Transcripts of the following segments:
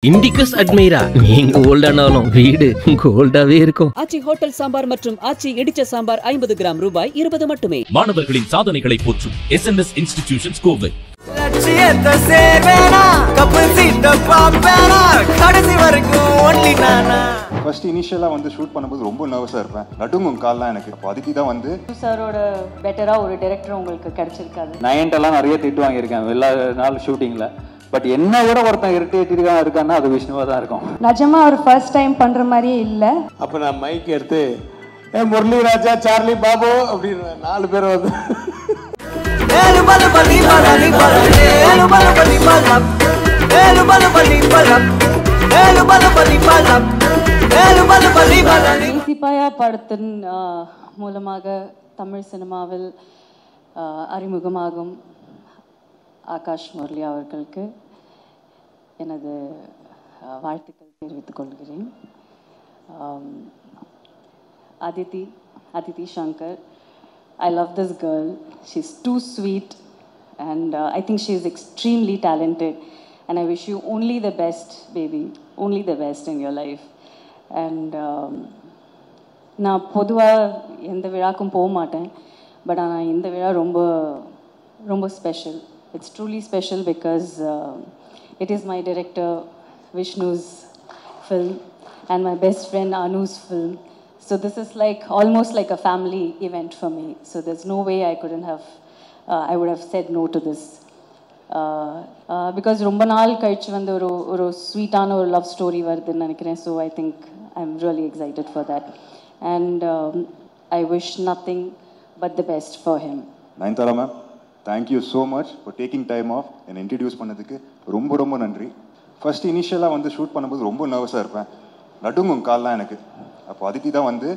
Indicus அட்மைரா நீங்க ஓல்டானாலும் வீடு கோல்டாவே இருக்கும். ஆச்சி ஹோட்டல் சாம்பார் மற்றும் ஆச்சி இடிச்ச சாம்பார் 50 கிராம் ரூபாய் 20 மட்டுமே. மாணவர்களின் சாதனைகளை போற்றும் SNS இன்ஸ்டிடியூஷன்ஸ் கோவை. லட்சியத்தை சேவேனா கப்பல் சீட்ட பாப்பேனா கடைசி வரைக்கும் ஒன்லி நானா. ஃபர்ஸ்ட் இனிஷியலாக வந்து ஷூட் பண்ணும்போது ரொம்ப நர்வஸாக இருப்பேன். நடுங்கும் கால்லாம் எனக்கு. அப்போ அதுக்கு தான் வந்து சாரோட பெட்டராக ஒரு டைரக்டர் உங்களுக்கு கிடைச்சிருக்காது. நயன்ட்டெல்லாம் நிறைய திட்டு வாங்கியிருக்கேன் எல்லா நாள் ஷூட்டிங்கில். பட் என்ன விட ஒருத்தன் இரிட்டேட்டிவாக இருக்கான்னா அது விஷ்ணுவாக தான் இருக்கும். நிஜமா ஒரு ஃபர்ஸ்ட் டைம் பண்ணுற மாதிரியே இல்லை. அப்போ நான் மைக் எடுத்து முரளி ராஜா, சார்லி, பாபு அப்படின்னு 4 பேர் வந்து சிப்பாயா படத்தின் மூலமாக தமிழ் சினிமாவில் அறிமுகமாகும் ஆகாஷ் முரளி அவர்களுக்கு எனது வாழ்த்துக்கள் தெரிவித்துக் கொள்கிறேன். Aditi Shankar, I love this girl. She's too sweet and I think she is extremely talented and I wish you only the best, baby. Only the best in your life. And நான் பொதுவாக எந்த விழாக்கும் போக மாட்டேன். பட் ஆனால் இந்த விழா ரொம்ப ரொம்ப special. It's truly special because it is my director Vishnu's film and my best friend Anu's film. So this is like almost like a family event for me. So there's no way I would have said no to this. Because ரொம்ப நாள் கழிச்சு வந்து ஒரு ஸ்வீட்டான ஒரு love story வருதுன்னு நினைக்கிறேன். So I think I'm really excited for that. And I wish nothing but the best for him. Nayanthara ma'am, thank you so much for taking time of என்னை இன்ட்ரடியூஸ் பண்ணதுக்கு ரொம்ப ரொம்ப நன்றி. ஃபர்ஸ்ட் இனிஷியலாக வந்து ஷூட் பண்ணும்போது ரொம்ப நர்வஸாக இருப்பேன். நடுங்கும் கால்லாம் எனக்கு. அப்போ அதுக்கு தான் வந்து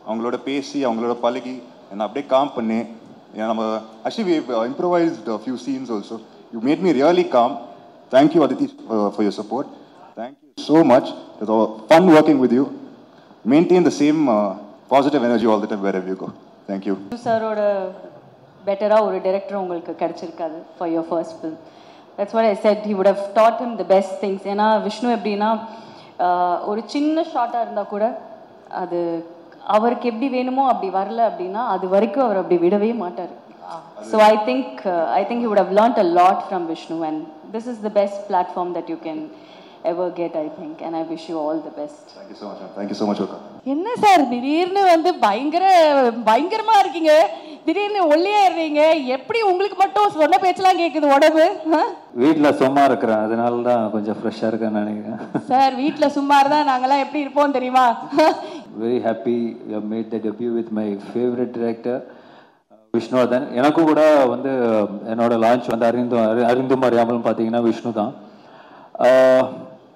அவங்களோட பேசி அவங்களோட பழகி என்னை அப்படியே காம் பண்ணி நம்ம actually improvised few scenes also. You made me really calm. Thank you Aditi for your support. Thank you so much. It's fun working with you. Maintain the same positive energy all the time wherever you go. Thank you. சாரோட பெட்டராக ஒரு director உங்களுக்கு கிடைச்சிருக்காது for your first film. That's what I said he would have taught him the best things. ஏன்னா விஷ்ணு எப்படின்னா ஒரு சின்ன ஷார்ட்டாக இருந்தால் கூட அது அவருக்கு எப்படி வேணுமோ அப்படி வரல அப்படின்னா அது வரைக்கும் அவர் அப்படி விடவே மாட்டார். So I think he would have learnt a lot from Vishnu and this is the best platform that you can ever get, I think, and I wish you all the best. Thank you so much. Thank you so much. என்ன sir திடீர்னு வந்து பயங்கரமா இருக்கீங்க, திடீர்னு ஒல்லியா இருக்கீங்க, எப்படி உங்களுக்கு மட்டும் சொன்ன பேச்செல்லாம் கேக்குது உடம்பு? வீட்டில் சும்மா இருக்கிறேன், அதனால தான் கொஞ்சம் ஃப்ரெஷ்ஷாக இருக்கேன்னு நினைக்கிறேன். சார் வீட்டில் சும்மா இருந்தால் நாங்கெல்லாம் எப்படி இருப்போம் தெரியுமா? Very happy you have made the debut with my favourite director Vishnuvardhan. எனக்கும் கூட வந்து என்னோட லான்ச் வந்து அறிந்தும் அறியாமலும் பார்த்தீங்கன்னா விஷ்ணு தான்.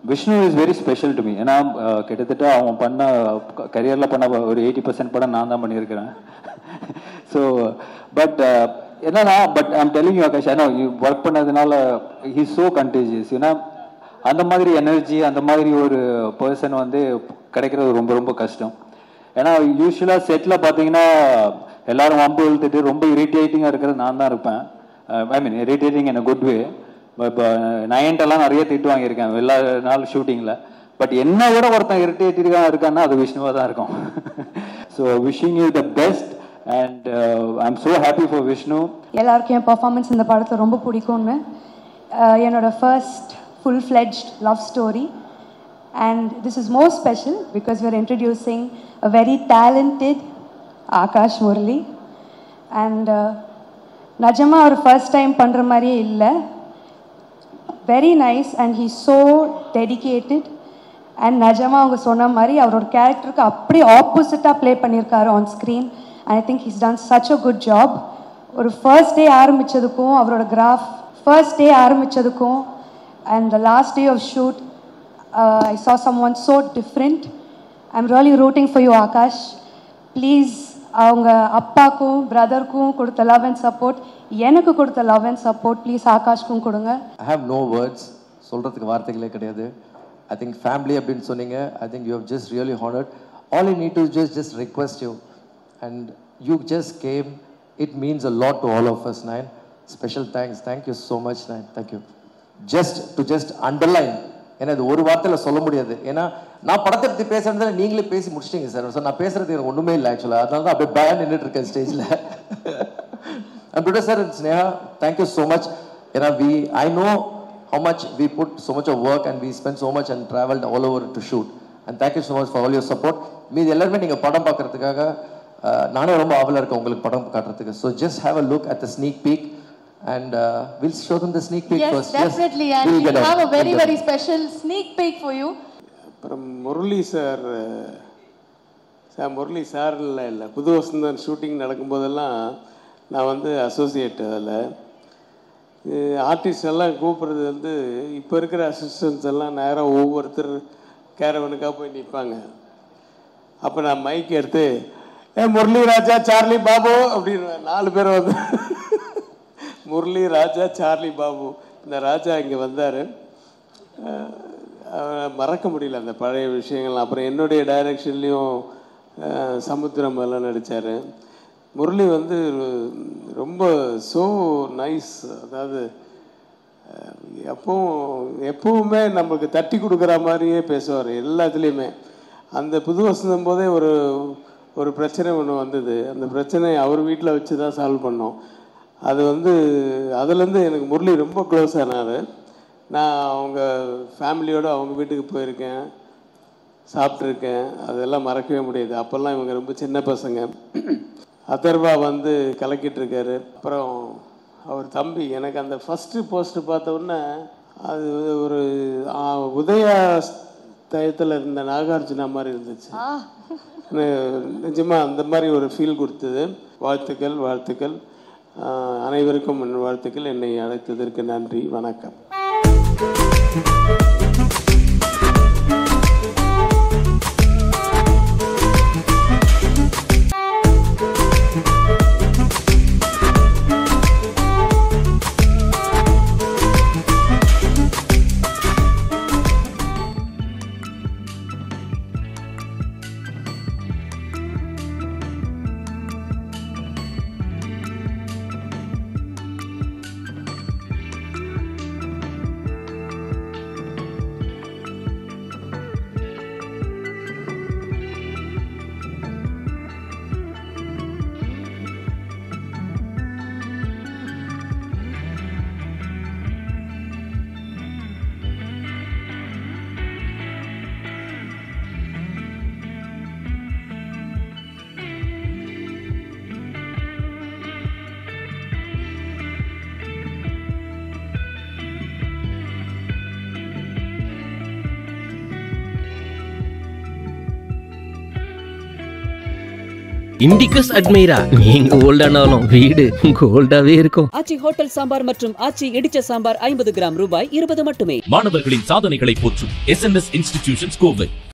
Vishnu is very special to me. ஏன்னா கிட்டத்தட்ட அவன் கரியரில் பண்ண ஒரு 80% படம் நான் தான் பண்ணியிருக்கிறேன். ஸோ பட் என்னன்னா ஐம் டெல்லிங் யூ ஆகாஷ், ஏன்னா ஒர்க் பண்ணதுனால ஹி இஸ் ஸோ கண்டேஜியஸ். ஏன்னா அந்த மாதிரி எனர்ஜி அந்த மாதிரி ஒரு பர்சன் வந்து கிடைக்கிறது ரொம்ப ரொம்ப கஷ்டம். ஏன்னா யூஸ்வலாக செட்டில் பார்த்தீங்கன்னா எல்லாரும் வம்பு இழுத்துட்டு ரொம்ப இரிட்டேட்டிங்காக இருக்கிறது நான் தான் இருப்பேன். I mean irritating in a good way. இப்போ நயன்ட்டெல்லாம் நிறைய திட்டு வாங்கியிருக்கேன் எல்லா நாள் ஷூட்டிங்கில். பட் என்ன விட ஒருத்தன் இரிட்டேட்டிவாக இருக்கான்னா அது விஷ்ணுவாக தான் இருக்கும். So wishing you the best and I am so happy for Vishnu. எல்லாருக்கும் என் பர்ஃபார்மன்ஸ் இந்த படத்தில் ரொம்ப பிடிக்கும்னு. என்னோட first full-fledged love story and this is more special because we're introducing a very talented Akash Murali and நிஜமா ஒரு ஃபர்ஸ்ட் டைம் பண்ணுற மாதிரியே இல்லை. Very nice and he so dedicated and நிஜமாக அவங்க சொன்ன மாதிரி அவரோட கேரக்டருக்கு அப்படியே ஆப்போசிட்டாக ப்ளே பண்ணியிருக்காரு on screen. I think he's done such a good job. ஒரு ஃபர்ஸ்ட் டே ஆரம்பித்ததுக்கும் அவரோட ஃபர்ஸ்ட் டே ஆரம்பித்ததுக்கும் and the last day of shoot I saw someone so different. I'm really rooting for you Akash. Please அவங்க அப்பாக்கும் பிரதருக்கும் கொடுத்த love and support எனக்கு கொடுத்த love and support please ஆகாஷ்க்கும் கொடுங்க. I have no words, சொல்கிறதுக்கு வார்த்தைகளே கிடையாது. I think family அப்படின்னு சொன்னீங்க. I think you have just really honoured. All you need to just request you and you just came. It means a lot to all of us. Nayan, special thanks. Thank you so much, Nayan. Thank you. Just to underline, ஏன்னா இது ஒரு வார்த்தையில் சொல்ல முடியாது. ஏன்னா நான் படத்தை பற்றி பேசுறதுல நீங்களே பேசி முடிச்சிட்டீங்க சார். ஸோ நான் பேசுறது எனக்கு ஒன்றுமே இல்லை ஆக்சுவலாக. அதனால தான் அப்படியே பேன் நின்றுட்டு இருக்கேன் ஸ்டேஜில். Sir Sneha, thank you so much. ஏன்னா I know how much we put so much of work and we spent so much and traveled all over to shoot. And thank you so much for all your support. மீது எல்லாருமே நீங்கள் படம் பார்க்கறதுக்காக நானே ரொம்ப ஆவலாக இருக்கேன் உங்களுக்கு படம் காட்டுறதுக்கு. So just have a look at the sneak peek and we'll show them the sneak peek first. Yes, definitely. And we have a very, very special sneak peek for you. அப்புறம் முரளி சார் முரளி சார் இல்லை புது Vasanthan shooting நடக்கும்போதெல்லாம் நான் வந்து associate. அதில் artist எல்லாம் கூப்பிட்றது வந்து இப்போ இருக்கிற அசிஸ்டன்ஸ் எல்லாம் நேராக ஒவ்வொருத்தர் கேரவனுக்காக போய் நிற்பாங்க. அப்போ நான் மைக் எடுத்து முரளி ராஜா சார்லி பாபு அப்படின்னு 4 பேர் வந்து முரளி ராஜா சார்லி பாபு. இந்த ராஜா இங்கே வந்தார், மறக்க முடியல அந்த பழைய விஷயங்கள். அப்புறம் என்னுடைய டைரக்ஷன்லேயும் சமுத்திரம் எல்லாம் நடித்தார். முரளி வந்து ரொம்ப ஸோ நைஸ். அதாவது எப்பவுமே நம்மளுக்கு தட்டி கொடுக்குற மாதிரியே பேசுவார் எல்லாத்துலேயுமே. அந்த புது வசந்தம் போதே ஒரு பிரச்சனை ஒன்று வந்தது. அந்த பிரச்சனையை அவர் வீட்டில் வச்சு தான் சால்வ் பண்ணோம். அது வந்து அதுலேருந்து எனக்கு முரளி ரொம்ப க்ளோஸ் ஆனார். நான் அவங்க ஃபேமிலியோடு அவங்க வீட்டுக்கு போயிருக்கேன், சாப்பிட்ருக்கேன். அதெல்லாம் மறக்கவே முடியாது. அப்போல்லாம் இவங்க ரொம்ப சின்ன பசங்க. அதர்வா வந்து கலக்கிட்டுருக்காரு. அப்புறம் அவர் தம்பி எனக்கு அந்த ஃபஸ்ட்டு போஸ்ட்டு பார்த்த உடனே அது ஒரு உதயா டயத்தில் இருந்த நாகார்ஜுனா மாதிரி இருந்துச்சு. நிஜமாக அந்த மாதிரி ஒரு ஃபீல் கொடுத்தது. வாழ்த்துக்கள் வாழ்த்துக்கள் அனைவருக்கும் வாழ்த்துக்கள். என்னை அழைத்ததற்கு நன்றி, வணக்கம். இண்டிகஸ் அட்மைரா, நீங்க ஓல்டானாலும் வீடு கோல்டாவே இருக்கும். ஆச்சி ஹோட்டல் சாம்பார் மற்றும் ஆச்சி இடிச்ச சாம்பார் 50 கிராம் ரூபாய் 20 மட்டுமே. மாணவர்களின் சாதனைகளை போற்றும் SNS இன்ஸ்டிடியூஷன்ஸ் கோவை.